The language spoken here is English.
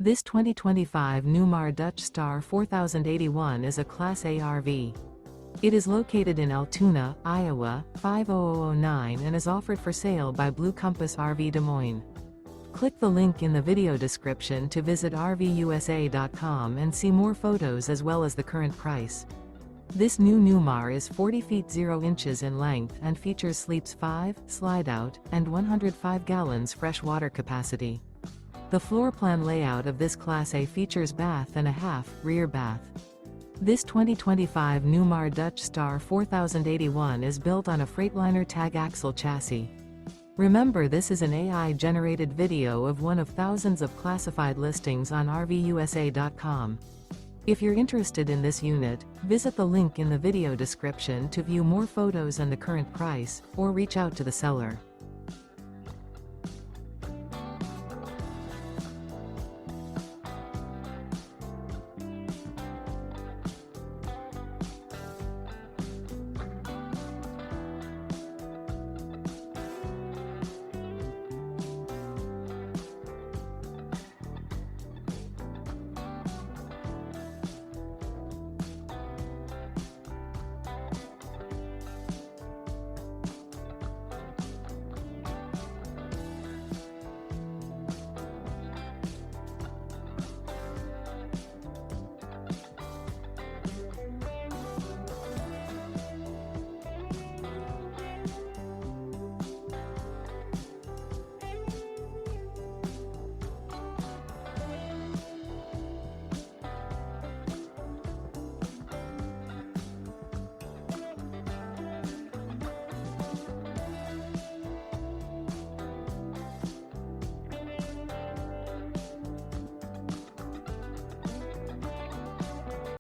This 2025 Newmar Dutch Star 4081 is a Class A RV. It is located in Altoona, Iowa, 50009 and is offered for sale by Blue Compass RV Des Moines. Click the link in the video description to visit RVUSA.com and see more photos as well as the current price. This new Newmar is 40 feet 0 inches in length and features sleeps 5, slide-out, and 105 gallons fresh water capacity. The floor plan layout of this Class A features bath and a half, rear bath. This 2025 Newmar Dutch Star 4081 is built on a Freightliner Tag Axle chassis. Remember, this is an AI-generated video of one of thousands of classified listings on RVUSA.com. If you're interested in this unit, visit the link in the video description to view more photos and the current price, or reach out to the seller.